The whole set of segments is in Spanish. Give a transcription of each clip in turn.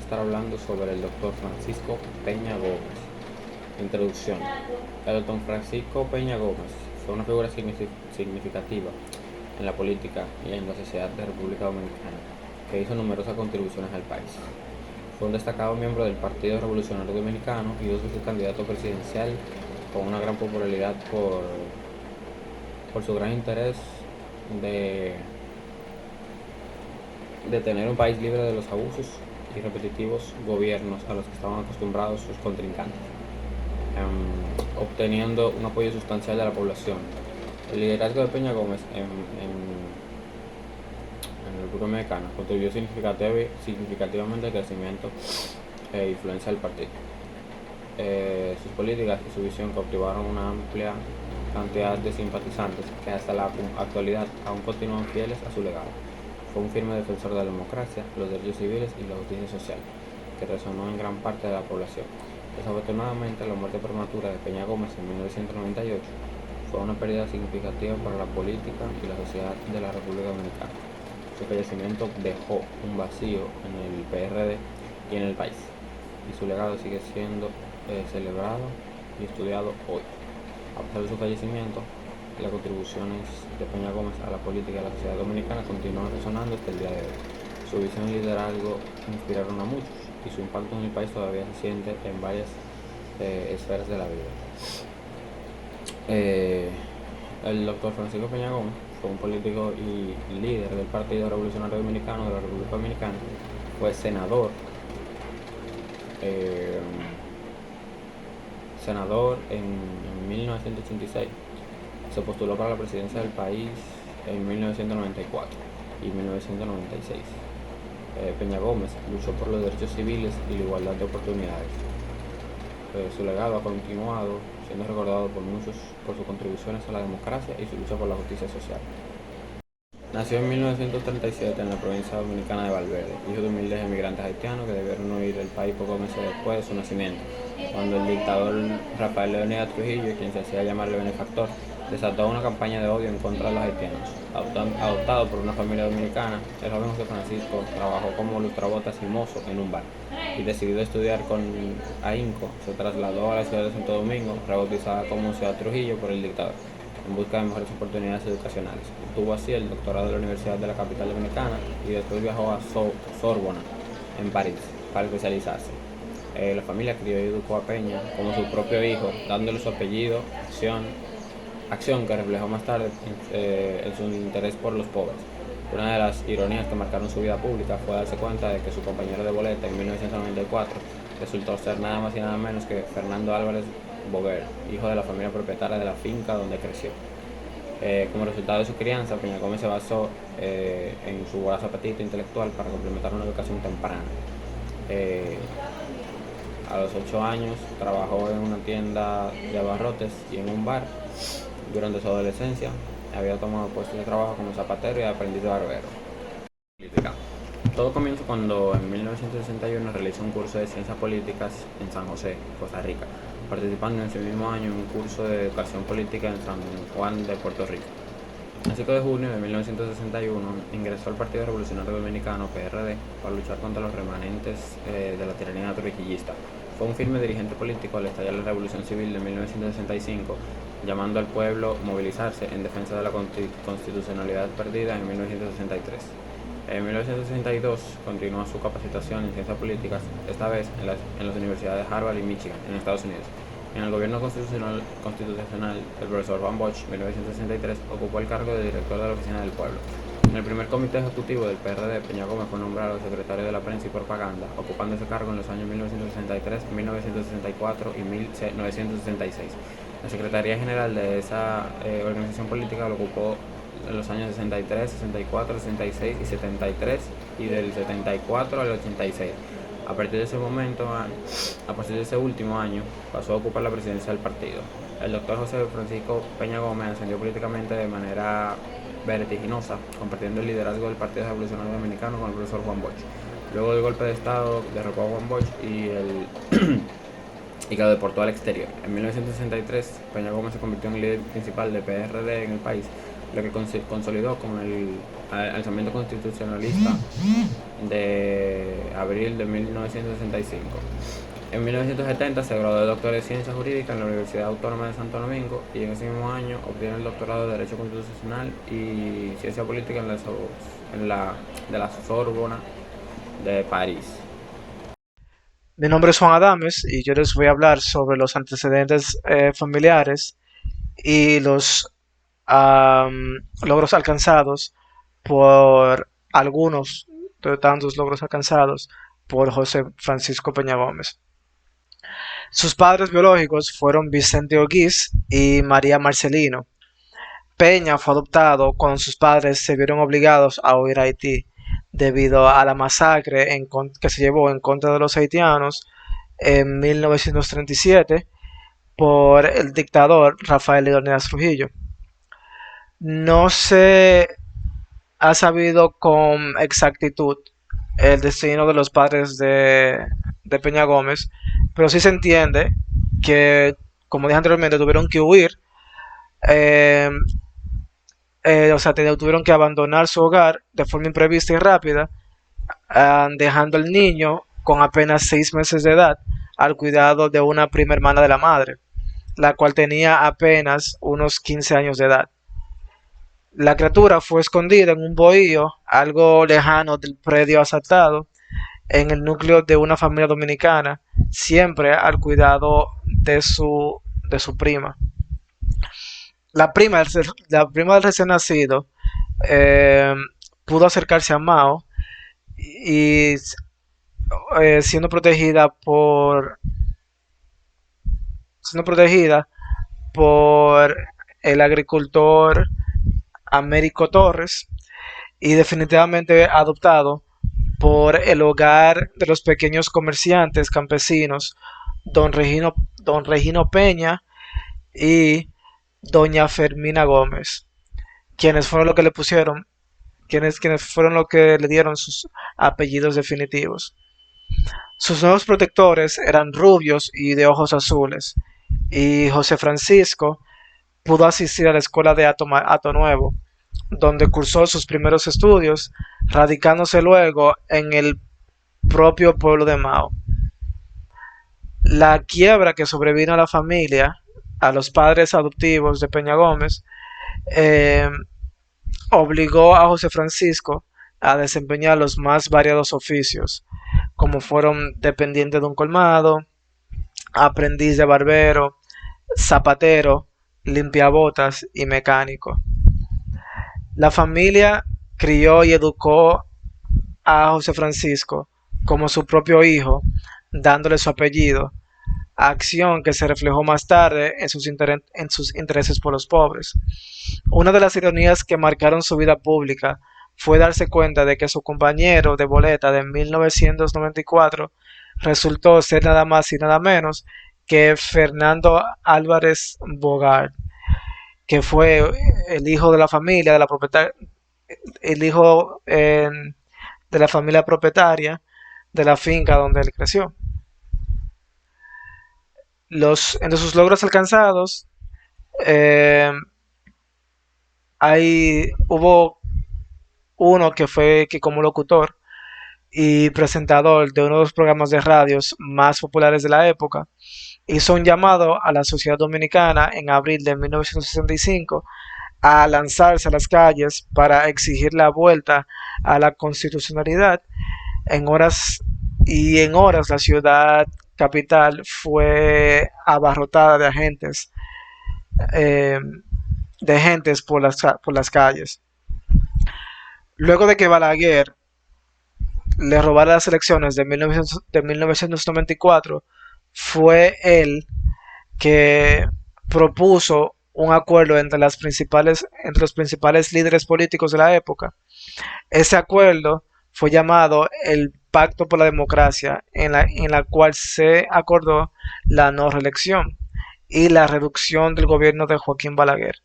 estar hablando sobre el doctor Francisco Peña Gómez. Introducción. El doctor Francisco Peña Gómez fue una figura significativa en la política y en la sociedad de República Dominicana, que hizo numerosas contribuciones al país. Fue un destacado miembro del Partido Revolucionario Dominicano y dos veces candidato presidencial, con una gran popularidad por su gran interés de tener un país libre de los abusos y repetitivos gobiernos a los que estaban acostumbrados sus contrincantes, obteniendo un apoyo sustancial de la población. El liderazgo de Peña Gómez en la República Dominicana contribuyó significativamente al crecimiento e influencia del partido. Sus políticas y su visión cautivaron una amplia cantidad de simpatizantes que hasta la actualidad aún continúan fieles a su legado. Fue un firme defensor de la democracia, los derechos civiles y la justicia social, que resonó en gran parte de la población. Desafortunadamente, la muerte prematura de Peña Gómez en 1998 fue una pérdida significativa para la política y la sociedad de la República Dominicana. Su fallecimiento dejó un vacío en el PRD y en el país, y su legado sigue siendo celebrado y estudiado hoy. A pesar de su fallecimiento, las contribuciones de Peña Gómez a la política y a la sociedad dominicana continúan resonando hasta el día de hoy. Su visión y liderazgo inspiraron a muchos y su impacto en el país todavía se siente en varias esferas de la vida. El doctor Francisco Peña Gómez fue un político y líder del Partido Revolucionario Dominicano de la República Dominicana. Fue senador en 1986. Se postuló para la presidencia del país en 1994 y 1996. Peña Gómez luchó por los derechos civiles y la igualdad de oportunidades. Su legado ha continuado siendo recordado por muchos por sus contribuciones a la democracia y su lucha por la justicia social. Nació en 1937 en la provincia dominicana de Valverde, hijo de humildes emigrantes haitianos que debieron huir del país pocos meses después de su nacimiento, cuando el dictador Rafael Leónidas Trujillo, quien se hacía llamar el benefactor, desató una campaña de odio en contra de los haitianos. Adoptado por una familia dominicana, el joven José Francisco trabajó como lustrabotas y mozo en un bar, y decidido estudiar con ahínco, se trasladó a la ciudad de Santo Domingo, rebautizada como Ciudad Trujillo por el dictador, en busca de mejores oportunidades educacionales. Obtuvo así el doctorado de la Universidad de la capital dominicana y después viajó a Sorbona, en París, para especializarse. La familia crió y educó a Peña como su propio hijo, dándole su apellido, acción que reflejó más tarde en su interés por los pobres. Una de las ironías que marcaron su vida pública fue darse cuenta de que su compañero de boleta en 1994 resultó ser nada más y nada menos que Fernando Álvarez Boguer, hijo de la familia propietaria de la finca donde creció. Como resultado de su crianza, Peña Gómez se basó en su voraz apetito intelectual para complementar una educación temprana. A los 8 años trabajó en una tienda de abarrotes y en un bar. Durante su adolescencia había tomado puestos de trabajo como zapatero y aprendiz de barbero. Todo comienza cuando en 1961 realizó un curso de ciencias políticas en San José, Costa Rica, participando en ese mismo año en un curso de educación política en San Juan de Puerto Rico. El 5 de junio de 1961 ingresó al Partido Revolucionario Dominicano, PRD, para luchar contra los remanentes de la tiranía trujillista. Fue un firme dirigente político al estallar la Revolución Civil de 1965, llamando al pueblo a movilizarse en defensa de la constitucionalidad perdida en 1963. En 1962 continuó su capacitación en ciencias políticas, esta vez en las universidades de Harvard y Michigan, en Estados Unidos. En el gobierno constitucional, el profesor Van Bosch, en 1963, ocupó el cargo de director de la Oficina del Pueblo. En el primer comité ejecutivo del PRD, Peña Gómez fue nombrado secretario de la Prensa y Propaganda, ocupando ese cargo en los años 1963, 1964 y 1966. La Secretaría General de esa organización política lo ocupó en los años 63, 64, 66 y 73 y del 74 al 86. A partir de ese último año, pasó a ocupar la presidencia del partido. El doctor José Francisco Peña Gómez ascendió políticamente de manera vertiginosa, compartiendo el liderazgo del Partido Revolucionario Dominicano con el profesor Juan Bosch. Luego del golpe de Estado, derrocó a Juan Bosch y que lo deportó al exterior. En 1963, Peña Gómez se convirtió en líder principal del PRD en el país, lo que consolidó con el alzamiento constitucionalista de abril de 1965. En 1970 se graduó de doctor de Ciencias Jurídicas en la Universidad Autónoma de Santo Domingo y en ese mismo año obtiene el doctorado de Derecho Constitucional y Ciencia Política de la Sorbona de París. Mi nombre es Juan Adames y yo les voy a hablar sobre los antecedentes familiares y los logros alcanzados por algunos de tantos logros alcanzados por José Francisco Peña Gómez. Sus padres biológicos fueron Vicente Oguiz y María Marcelino. Peña fue adoptado cuando sus padres se vieron obligados a huir a Haití debido a la masacre que se llevó en contra de los haitianos en 1937 por el dictador Rafael Leónidas Trujillo. No se ha sabido con exactitud el destino de los padres de Peña Gómez, pero sí se entiende que, como dije anteriormente, tuvieron que huir, eh, o sea, tuvieron que abandonar su hogar de forma imprevista y rápida, dejando al niño con apenas 6 meses de edad al cuidado de una prima hermana de la madre, la cual tenía apenas unos 15 años de edad. La criatura fue escondida en un bohío algo lejano del predio asaltado, en el núcleo de una familia dominicana, siempre al cuidado de su prima. La prima del recién nacido eh, pudo acercarse a Mao y siendo protegida por el agricultor Américo Torres y definitivamente adoptado por el hogar de los pequeños comerciantes campesinos Don Regino Peña y Doña Fermina Gómez, quienes fueron los que le pusieron, quienes fueron los que le dieron sus apellidos definitivos. Sus nuevos protectores eran rubios y de ojos azules, y José Francisco pudo asistir a la escuela de Hato Nuevo, donde cursó sus primeros estudios, radicándose luego en el propio pueblo de Mao. La quiebra que sobrevino a la familia, a los padres adoptivos de Peña Gómez, eh, obligó a José Francisco a desempeñar los más variados oficios, como fueron dependiente de un colmado, aprendiz de barbero, zapatero, limpiabotas y mecánico. La familia crió y educó a José Francisco como su propio hijo, dándole su apellido, acción que se reflejó más tarde en sus intereses por los pobres. Una de las ironías que marcaron su vida pública fue darse cuenta de que su compañero de boleta de 1994 resultó ser nada más y nada menos que Fernando Álvarez Bogart, que fue el hijo de la familia, el hijo de la familia propietaria de la finca donde él creció. Entre sus logros alcanzados, eh, hubo uno que fue que como locutor y presentador de uno de los programas de radios más populares de la época, hizo un llamado a la sociedad dominicana en abril de 1965 a lanzarse a las calles para exigir la vuelta a la constitucionalidad. En horas la ciudad capital fue abarrotada eh, de gentes por las calles. Luego de que Balaguer le robara las elecciones de 1994, fue él que propuso un acuerdo entre los principales líderes políticos de la época. Ese acuerdo fue llamado el Pacto por la Democracia, en la cual se acordó la no reelección y la reducción del gobierno de Joaquín Balaguer,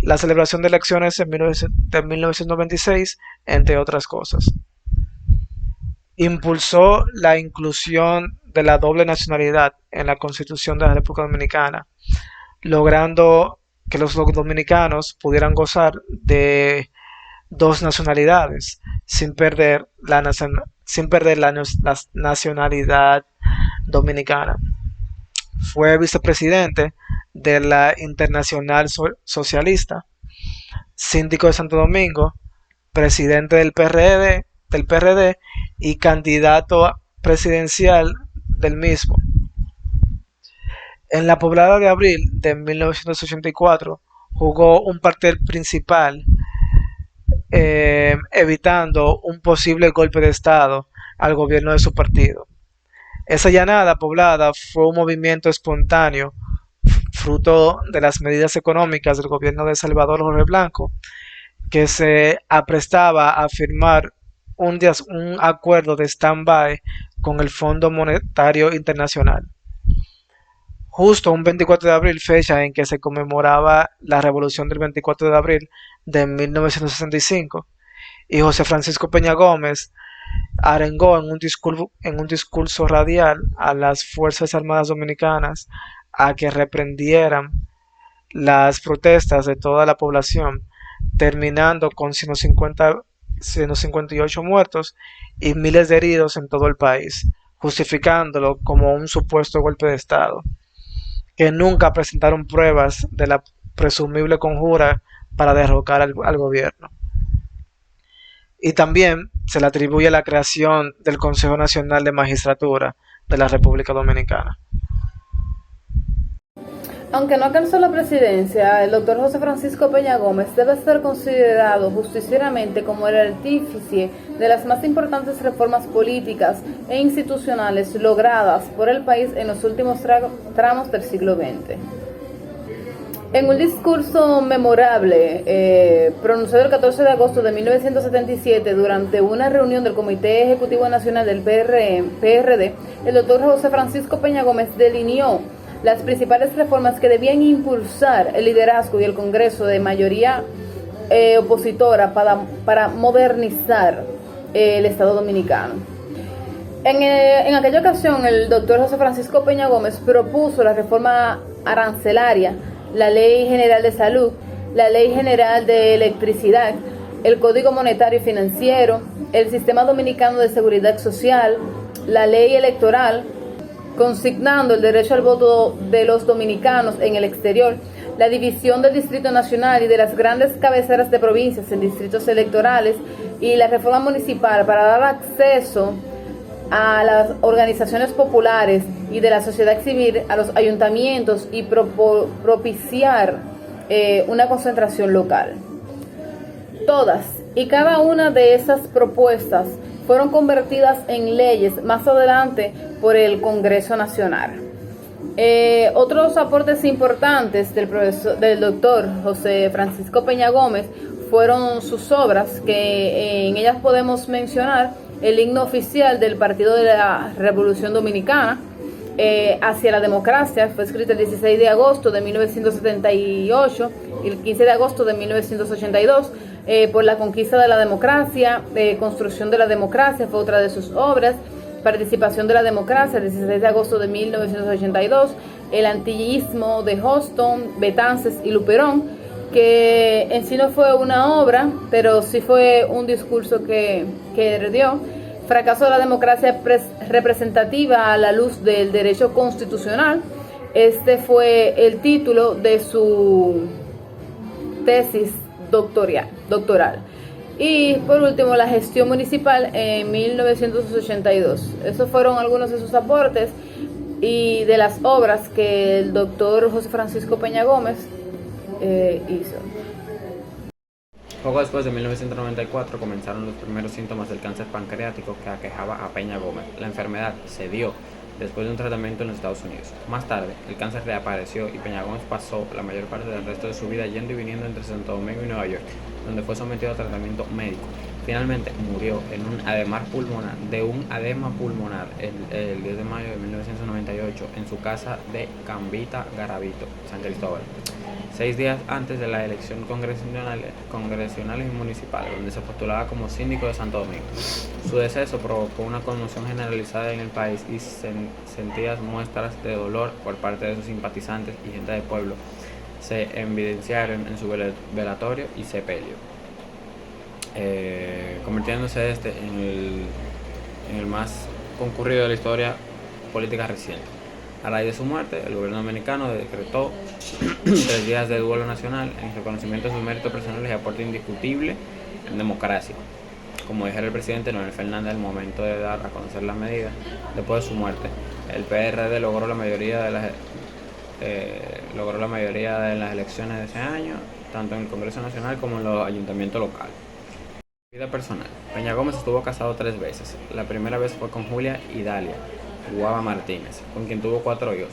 la celebración de elecciones de 1996, entre otras cosas. Impulsó la inclusión de la doble nacionalidad en la Constitución de la República Dominicana, logrando que los dominicanos pudieran gozar de dos nacionalidades sin perder la nacionalidad dominicana. Fue vicepresidente de la Internacional Socialista, síndico de Santo Domingo, presidente del PRD y candidato presidencial del mismo. En la poblada de abril de 1984 jugó un papel principal, evitando un posible golpe de Estado al gobierno de su partido. Esa llanada poblada fue un movimiento espontáneo, fruto de las medidas económicas del gobierno de Salvador Jorge Blanco, que se aprestaba a firmar un acuerdo de stand-by con el Fondo Monetario Internacional. Justo un 24 de abril, fecha en que se conmemoraba la revolución del 24 de abril de 1965, y José Francisco Peña Gómez arengó en un discurso radial a las Fuerzas Armadas Dominicanas a que reprendieran las protestas de toda la población, terminando con 158 muertos y miles de heridos en todo el país, justificándolo como un supuesto golpe de Estado, que nunca presentaron pruebas de la presumible conjura para derrocar al gobierno. Y también se le atribuye la creación del Consejo Nacional de Magistratura de la República Dominicana. Aunque no alcanzó la presidencia, el doctor José Francisco Peña Gómez debe ser considerado justicieramente como el artífice de las más importantes reformas políticas e institucionales logradas por el país en los últimos tramos del siglo XX. En un discurso memorable pronunciado el 14 de agosto de 1977 durante una reunión del Comité Ejecutivo Nacional del PRD, el doctor José Francisco Peña Gómez delineó las principales reformas que debían impulsar el liderazgo y el Congreso de mayoría opositora para modernizar el Estado Dominicano. En aquella ocasión, el doctor José Francisco Peña Gómez propuso la reforma arancelaria, la Ley General de Salud, la Ley General de Electricidad, el Código Monetario y Financiero, el Sistema Dominicano de Seguridad Social, la Ley Electoral, consignando el derecho al voto de los dominicanos en el exterior, la división del Distrito Nacional y de las grandes cabeceras de provincias en distritos electorales y la reforma municipal para dar acceso a las organizaciones populares y de la sociedad civil a los ayuntamientos y propiciar una concentración local. Todas y cada una de esas propuestas fueron convertidas en leyes más adelante por el Congreso Nacional. Otros aportes importantes del doctor José Francisco Peña Gómez fueron sus obras, que en ellas podemos mencionar el himno oficial del Partido de la Revolución Dominicana, Hacia la Democracia, fue escrito el 16 de agosto de 1978 y el 15 de agosto de 1982, por la conquista de la democracia, construcción de la democracia fue otra de sus obras, participación de la democracia, el 16 de agosto de 1982, el antillismo de Houston, Betances y Luperón, que en sí no fue una obra, pero sí fue un discurso que dio. Fracaso de la democracia representativa a la luz del derecho constitucional. Este fue el título de su tesis doctoral. Y por último, la gestión municipal en 1982. Esos fueron algunos de sus aportes y de las obras que el doctor José Francisco Peña Gómez hizo. Poco después de 1994 comenzaron los primeros síntomas del cáncer pancreático que aquejaba a Peña Gómez. La enfermedad se dio después de un tratamiento en los Estados Unidos. Más tarde, el cáncer reapareció y Peña Gómez pasó la mayor parte del resto de su vida yendo y viniendo entre Santo Domingo y Nueva York, donde fue sometido a tratamiento médico. Finalmente murió de un edema pulmonar el 10 de mayo de 1998 en su casa de Cambita, Garavito, San Cristóbal, 6 días antes de la elección congresional y municipal, donde se postulaba como síndico de Santo Domingo. Su deceso provocó una conmoción generalizada en el país y sentidas muestras de dolor por parte de sus simpatizantes y gente del pueblo, se evidenciaron en su velatorio y sepelio, convirtiéndose en el más concurrido de la historia política reciente. A raíz de su muerte, el gobierno dominicano decretó 3 días de duelo nacional en reconocimiento de sus méritos personales y aporte indiscutible en democracia. Como dijera el presidente Leonel Fernández al momento de dar a conocer la medida, después de su muerte, el PRD logró la mayoría de las elecciones de ese año, tanto en el Congreso Nacional como en los ayuntamientos locales. Vida personal. Peña Gómez estuvo casado 3 veces. La primera vez fue con Julia Idalia Guava Martínez, con quien tuvo 4 hijos: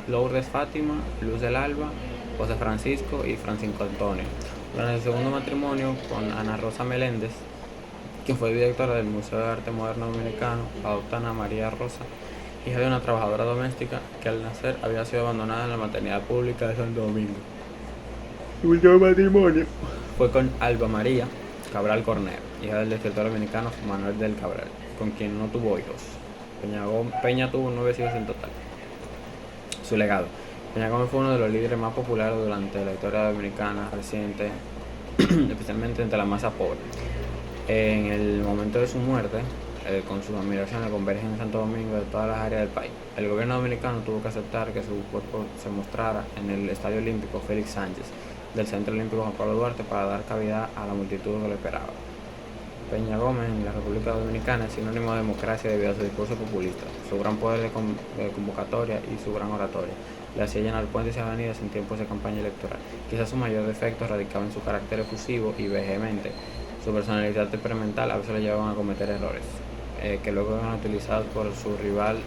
Lourdes Fátima, Luz del Alba, José Francisco y Francisco Antonio. Durante el segundo matrimonio con Ana Rosa Meléndez, quien fue directora del Museo de Arte Moderno Dominicano, adoptan a María Rosa, hija de una trabajadora doméstica que al nacer había sido abandonada en la maternidad pública de Santo Domingo. Su último matrimonio fue con Alba María Cabral Cornero, hija del escritor dominicano Manuel del Cabral, con quien no tuvo hijos. Peña tuvo 9 hijos en total. Su legado. Peña Gómez fue uno de los líderes más populares durante la historia dominicana reciente, especialmente entre la masa pobre. En el momento de su muerte, con sus admiraciones convergen en Santo Domingo de todas las áreas del país. El gobierno dominicano tuvo que aceptar que su cuerpo se mostrara en el Estadio Olímpico Félix Sánchez del Centro Olímpico Juan Pablo Duarte para dar cavidad a la multitud que lo esperaba. Peña Gómez en la República Dominicana es sinónimo de democracia debido a su discurso populista, su gran poder de convocatoria y su gran oratoria. Le hacía llenar puentes y avenidas en tiempos de campaña electoral. Quizás su mayor defecto radicaba en su carácter efusivo y vehemente. Su personalidad temperamental a veces le llevaban a cometer errores, que luego eran utilizados por su rival,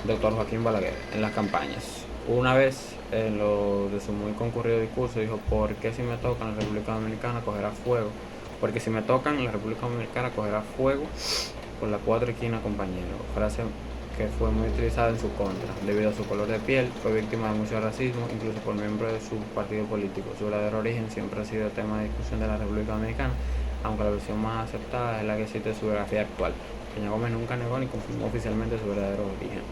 Dr. Joaquín Balaguer, en las campañas. Una vez, en lo de su muy concurrido discurso, dijo: ¿por qué si me tocan la República Dominicana cogerá fuego? Porque si me tocan la República Dominicana cogerá fuego por la 4 esquinas, compañero. Frase que fue muy utilizada en su contra. Debido a su color de piel, fue víctima de mucho racismo, incluso por miembros de su partido político. Su verdadero origen siempre ha sido tema de discusión de la República Dominicana, aunque la versión más aceptada es la que existe de su biografía actual. Peña Gómez nunca negó ni confirmó oficialmente su verdadero origen.